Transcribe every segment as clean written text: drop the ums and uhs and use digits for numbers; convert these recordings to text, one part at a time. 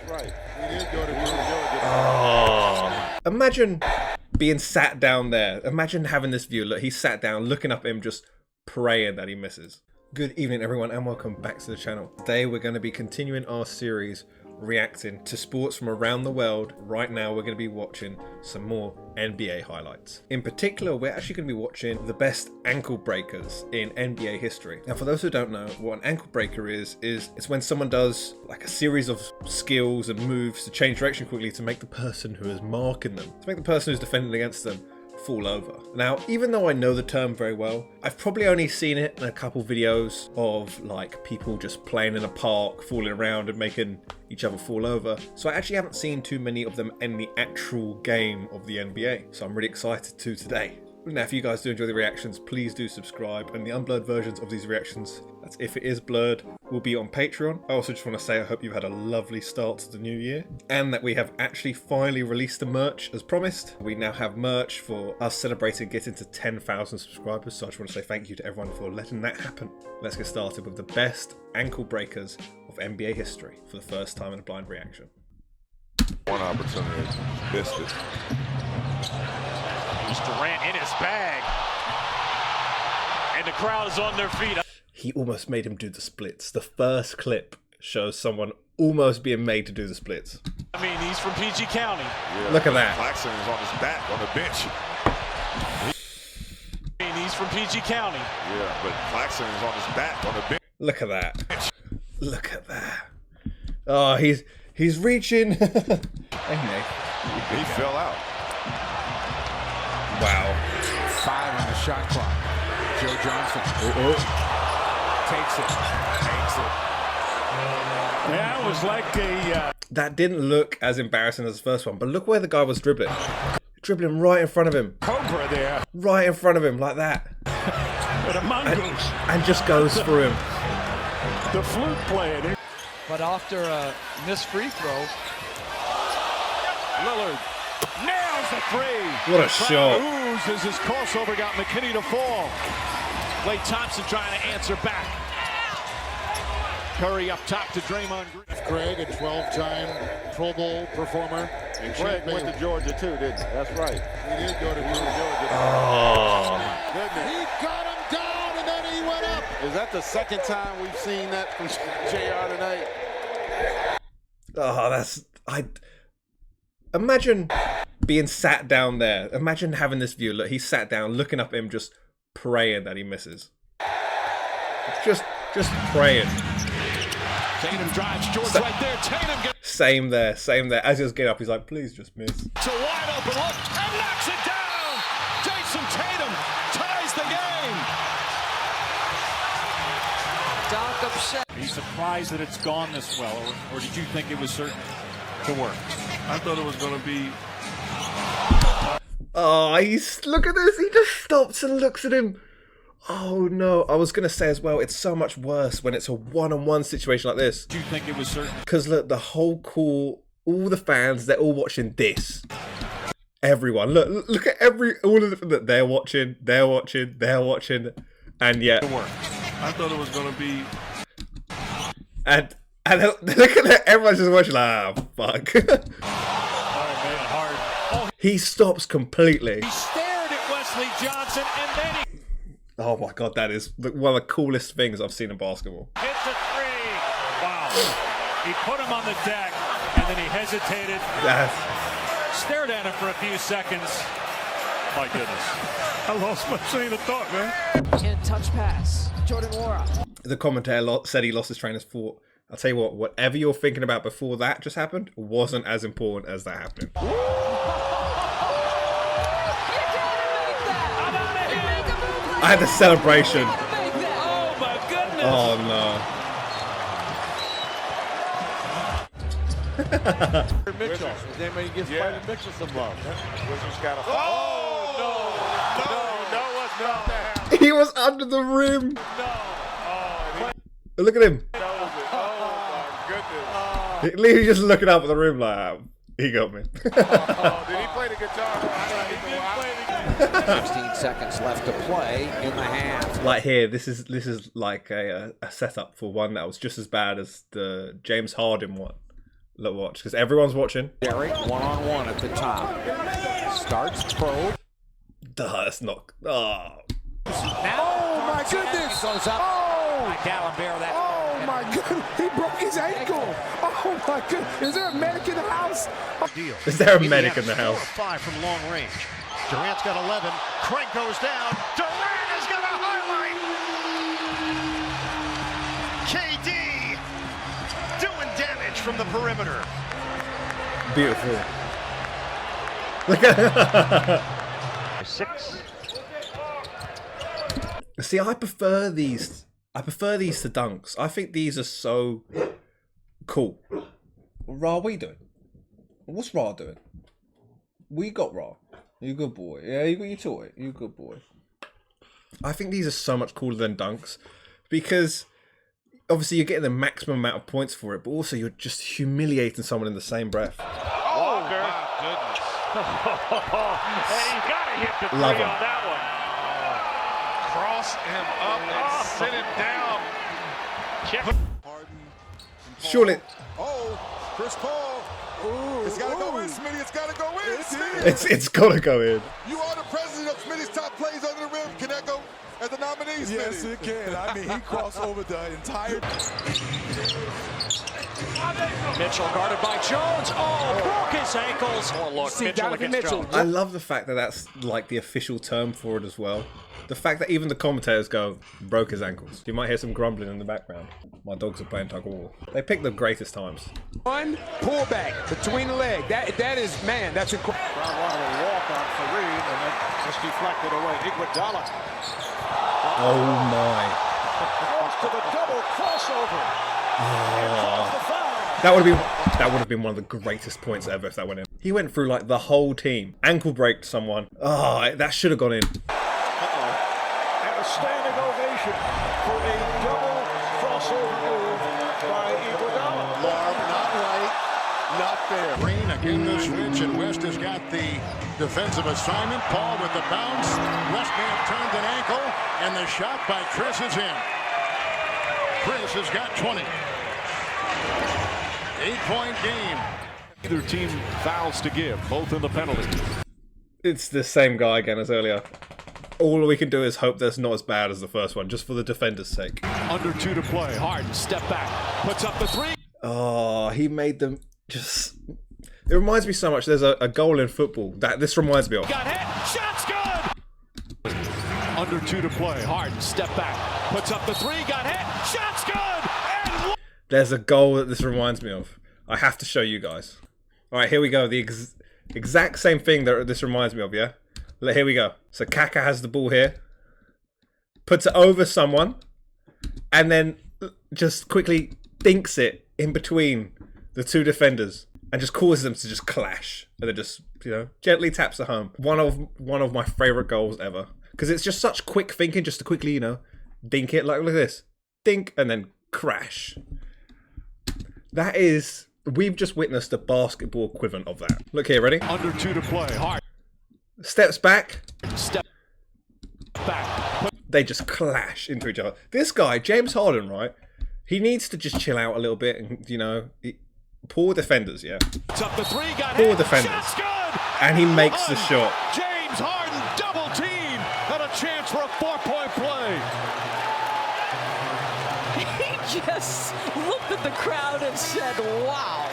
That's right. He did go to Georgia. Oh. Imagine being sat down there. Imagine having this view. Look, he's sat down, looking up at him, just praying that he misses. Good evening, everyone, and welcome back to the channel. Today, we're going to be continuing our series reacting to sports from around the world. Right now, we're going to be watching some more NBA highlights. In particular, we're actually going to be watching the best ankle breakers in NBA history. Now, for those who don't know, what an ankle breaker is it's when someone does like a series of skills and moves to change direction quickly to make the person who is marking them, to make the person who's defending against them, fall over. Now, even though I know the term very well, I've probably only seen it in a couple videos of like people just playing in a park, falling around and making each other fall over. So I actually haven't seen too many of them in the actual game of the NBA. So I'm really excited to today. Now, if you guys do enjoy the reactions, please do subscribe. And the unblurred versions of these reactions, that's if it is blurred, will be on Patreon. I also just want to say I hope you've had a lovely start to the new year and that we have actually finally released the merch as promised. We now have merch for us celebrating getting to 10,000 subscribers. So I just want to say thank you to everyone for letting that happen. Let's get started with the best ankle breakers of NBA history for the first time in a blind reaction. One opportunity, missed it. Durant in his bag, and the crowd is on their feet. He almost made him do the splits. The first clip shows someone almost being made to do the splits. I mean, he's from PG County. Yeah. Look at that. Claxton is on his back on the bench. I mean, he's from PG County. Yeah, but Claxton is on his back on the bench. Look at that. Look at that. Oh, he's reaching. Hey, He fell out. wow. 5 on the shot clock. Joe Johnson takes it. Yeah, it was like a... That didn't look as embarrassing as the first one, but look where the guy was dribbling. Dribbling right in front of him. Cobra there. Right in front of him, like that. But a mongoose. And just goes through him. The flute playing. But after a missed free throw, Lillard nails the three. What a shot. Ooze as his crossover got McKinney to fall. Klay Thompson trying to answer back. Curry up top to Draymond Green. Craig, a 12-time Pro Bowl performer. And Craig went to Georgia too, didn't he? That's right. He did go to Georgia. Oh. He got him down and then he went up. Is that the second time we've seen that from JR tonight? Oh, imagine being sat down there. Imagine having this view. Look, he's sat down, looking up at him, just praying that he misses. Just praying. Tatum drives George right there. Tatum gets Same there. As he was getting up, he's like, please just miss. a wide open look and knocks it down. Jason Tatum ties the game. Doc upset. Are you surprised that it's gone this well, or did you think it was certain to work? I thought it was going to be. Oh, look at this. He just stops and looks at him. Oh no, I was going to say as well, it's so much worse when it's a one-on-one situation like this. Do you think it was certain? Because look, the whole call, all the fans, they're all watching this. Everyone, look at all of them. They're watching, and yet. I thought it was going to be. And look at that, everyone's just watching like, fuck. Harden. He stops completely. He stared at Wesley Johnson and then he Oh my god, that is one of the coolest things I've seen in basketball. hit the three. Wow. He put him on the deck and then he hesitated. Stared at him for a few seconds. My goodness. I lost my train of thought, man. And touch pass. Jordan Wara. The commentator said he lost his train of thought. I'll tell you what, whatever you're thinking about before that just happened wasn't as important as that happening. I had the celebration. Oh my goodness. Oh no. Mitchell. Then when he gives Brandon Mitchell some love. Wizards got a. Oh, no. He was under the rim. No. Oh, Look at him. he knows it. Oh, my goodness. He's just looking up at the rim like, he got me. Oh, did he play the guitar? He did play the game. 16 seconds left to play in the half. Like here, this is like a setup for one that was just as bad as the James Harden one, Look, watch, because everyone's watching. Derek, one-on-one at the top. Starts probe. Duh, that's not. Oh. Oh my goodness! Goes up. Oh, Oh my goodness! He broke his ankle. Oh my goodness! Is there a medic in the house? Is there a medic in the house? 5 from long range. Durant's got 11. Crank goes down. Durant has got a highlight. KD doing damage from the perimeter. Beautiful. Look at 6. See, I prefer these. I prefer these to dunks. I think these are so cool. Ra, what are you doing? What's Ra doing? We got Ra. You good boy. Yeah, you got your toy. You good boy. I think these are so much cooler than dunks because obviously you're getting the maximum amount of points for it, but also you're just humiliating someone in the same breath. Walker. My goodness. And he's got to hit the three Love him. on that one. Cross him up and sit him down. Check. Surely, Oh, Chris Paul. It's got to go in, Smitty. It's got to go in, Smitty. it's gotta go in. You are the president of Smitty's top plays under the rim. Can that go as a nominee, Smitty? Yes, it can. I mean, he crossed over the entire. Mitchell guarded by Jones. Oh, broke his ankles. More look. See, Mitchell Donovan against Mitchell. Jones. I love the fact that that's like the official term for it as well. The fact that even the commentators go, broke his ankles. You might hear some grumbling in the background. My dogs are playing tug of war. They pick the greatest times. One pullback between the leg. That is, man, that's incredible. Brown wanted a walk on Fareed, and then just deflected away. Iguodala Oh my. goes to the double crossover. That would have been one of the greatest points ever if that went in. He went through like the whole team. Ankle braked someone. Oh, that should have gone in. And a standing ovation for a double crossover move by Iguodala. Marv, not right, not fair. Green again the switch, and West has got the defensive assignment. Paul with the bounce. West may have turned an ankle, and the shot by Chris is in. Chris has got 20. 8-point game. Either team fouls to give, both in the penalty. It's the same guy again as earlier. All we can do is hope that's not as bad as the first one, just for the defender's sake. Under 2 to play. Harden, step back. Puts up the 3. Oh, he made them just... It reminds me so much. There's a goal in football that this reminds me of. Got hit. Shot's good. Under 2 to play. Harden, step back. Puts up the 3. Got hit. Shot's good. And There's a goal that this reminds me of. I have to show you guys. All right, here we go. The exact same thing that this reminds me of, yeah? Here we go. So Kaka has the ball here. Puts it over someone. And then just quickly dinks it in between the two defenders. And just causes them to just clash. And then just, gently taps it home. One of my favourite goals ever. Because it's just such quick thinking just to quickly, dink it. Like, look at this. Dink and then crash. That is... We've just witnessed the basketball equivalent of that. Look here, ready? under 2 to play. Harden, Steps back. step back. They just clash into each other. This guy, James Harden, right? He needs to just chill out a little bit and, poor defenders, yeah? Puts up the 3. Got Poor hit. defenders. Shot's good. And he makes the shot. James Harden double team and a chance for a 4-point play. He just looked at the crowd and said, wow.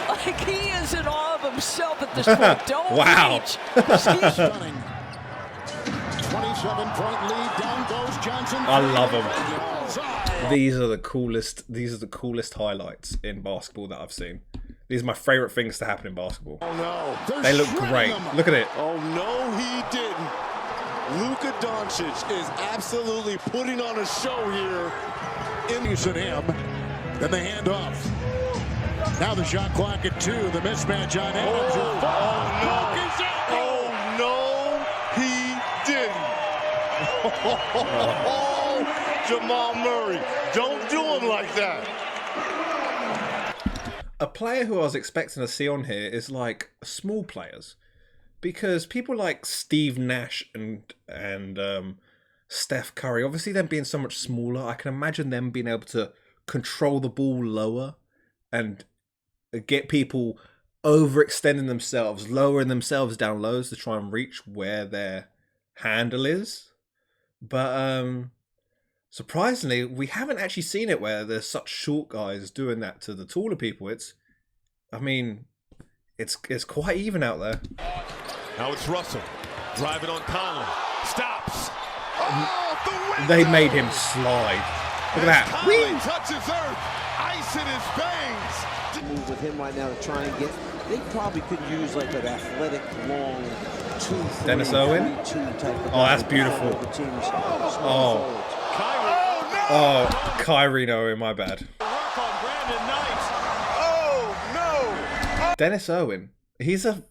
Like he is in awe of himself at this point. Don't Wow. reach. Stunning. 27-point lead. Down goes Johnson. I love them. These are the coolest highlights in basketball that I've seen. These are my favorite things to happen in basketball. Oh, no. They look great. Look at it. Oh, no, he didn't. Luka Doncic is absolutely putting on a show here. Using him. Then the handoff. Now the shot clock at 2. The mismatch on Adams. Oh, no, he didn't. Jamal Murray, don't do him like that. A player who I was expecting to see on here is like small players. Because people like Steve Nash and Steph Curry, obviously them being so much smaller, I can imagine them being able to control the ball lower and get people overextending themselves, lowering themselves down lows to try and reach where their handle is. But surprisingly, we haven't actually seen it where there's such short guys doing that to the taller people. It's quite even out there. Now it's Russell driving on Conley. Stops. They made him slide. Look at that. Conley touches earth. Ice in his veins. Move with him right now to try and get. They probably could use like an athletic, long 2-3. Dennis Owen. Oh, that's beautiful. Oh, Kyrie Owen. My bad. Dennis Owen. He's a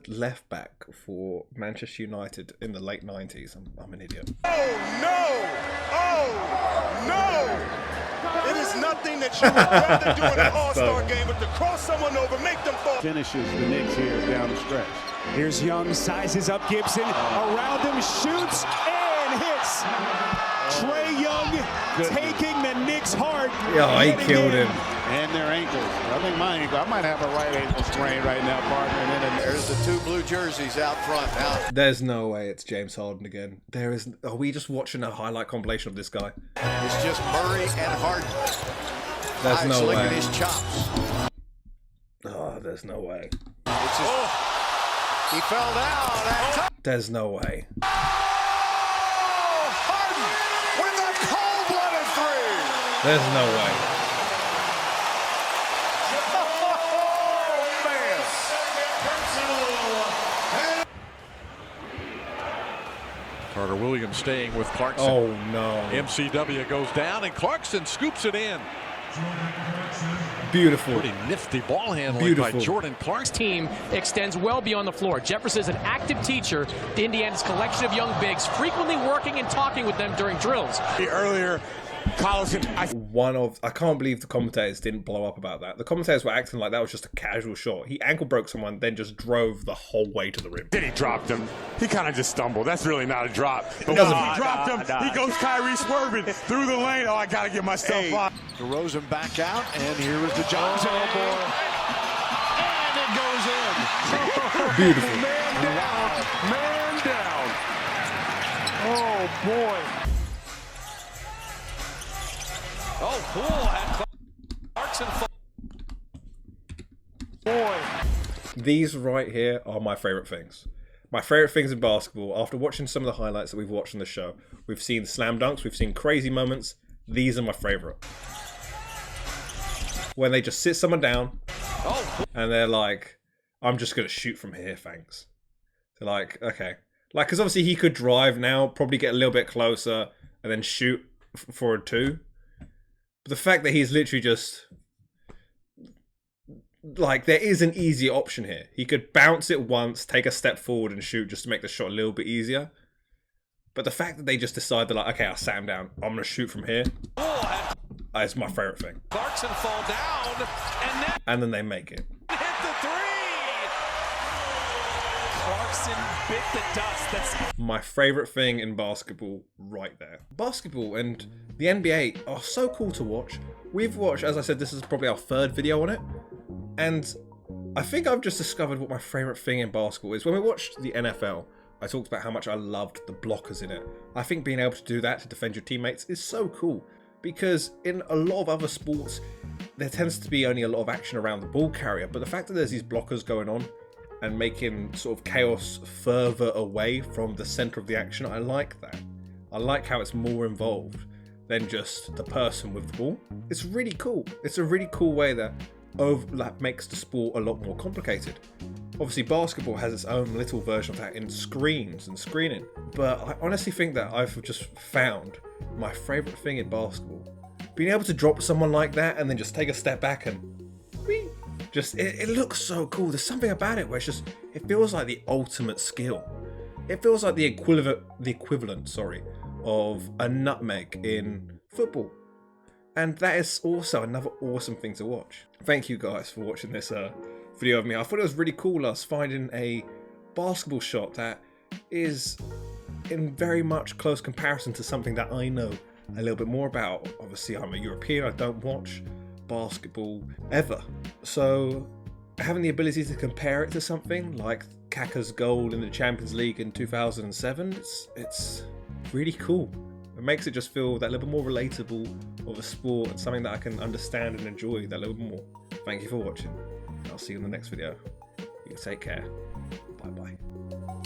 left back for Manchester United in the late 90s. I'm an idiot. It is nothing that you would rather do in an all-star game but to cross someone over, make them fall. Finishes the Knicks here down the stretch. Here's Young, sizes up Gibson, around him, shoots, and hits. Trey Young taking the Knicks' heart. Yeah, he killed him. And their ankles. I think my ankle, I might have a right ankle sprain right now, partner. And then There's the 2 blue jerseys out front now. There's no way it's James Harden again. There is. Are we just watching a highlight compilation of this guy? It's just Murray and Harden. There's no way. Licking his chops. Oh, there's no way. He fell down. There's no way. Harden with a cold-blooded 3. There's no way. Carter Williams staying with Clarkson. Oh no. MCW goes down and Clarkson scoops it in. Beautiful. Pretty nifty ball handling by Jordan Clarkson. Team extends well beyond the floor. Jefferson is an active teacher to Indiana's collection of young bigs, frequently working and talking with them during drills. Earlier, Collison. I can't believe the commentators didn't blow up about that. The commentators were acting like that was just a casual shot. He ankle broke someone, then just drove the whole way to the rim. Then he dropped him. He kind of just stumbled. That's really not a drop. But doesn't when he dropped him, he goes Kyrie swerving through the lane. Oh, I got to get myself up. DeRozan back out, and here is the Johnson. And it goes in. Beautiful. man down. Oh, boy. Oh, Poole had Clarkson. Boy. These right here are my favorite things. My favorite things in basketball. After watching some of the highlights that we've watched on the show, we've seen slam dunks, we've seen crazy moments. These are my favorite. When they just sit someone down and they're like, I'm just going to shoot from here, thanks. They're like, okay. Like, because obviously he could drive now, probably get a little bit closer and then shoot for a 2. But the fact that he's literally just... Like, there is an easy option here. He could bounce it once, take a step forward and shoot just to make the shot a little bit easier. But the fact that they just decide they're like, okay, I sat him down. I'm going to shoot from here. It's my favorite thing. Clarkson fall down, and then they make it. Hit the 3. Clarkson bit the dust. That's my favorite thing in basketball right there. Basketball and the NBA are so cool to watch. We've watched, as I said, this is probably our 3rd video on it. And I think I've just discovered what my favorite thing in basketball is. When we watched the NFL, I talked about how much I loved the blockers in it. I think being able to do that to defend your teammates is so cool. Because in a lot of other sports, there tends to be only a lot of action around the ball carrier. But the fact that there's these blockers going on and making sort of chaos further away from the center of the action, I like that. I like how it's more involved than just the person with the ball. It's really cool. It's a really cool way that overlap makes the sport a lot more complicated. Obviously, basketball has its own little version of that in screens and screening. But I honestly think that I've just found my favorite thing in basketball. Being able to drop someone like that and then just take a step back and just, it looks so cool. There's something about it where it's just, it feels like the ultimate skill. It feels like the equivalent, of a nutmeg in football. And that is also another awesome thing to watch. Thank you guys for watching this video of me. I thought it was really cool us finding a basketball shot that is in very much close comparison to something that I know a little bit more about. Obviously, I'm a European, I don't watch basketball ever. So having the ability to compare it to something like Kaka's goal in the Champions League in 2007, it's really cool. It makes it just feel that little bit more relatable of a sport and something that I can understand and enjoy that little bit more. Thank you for watching. I'll see you in the next video. You take care. Bye bye.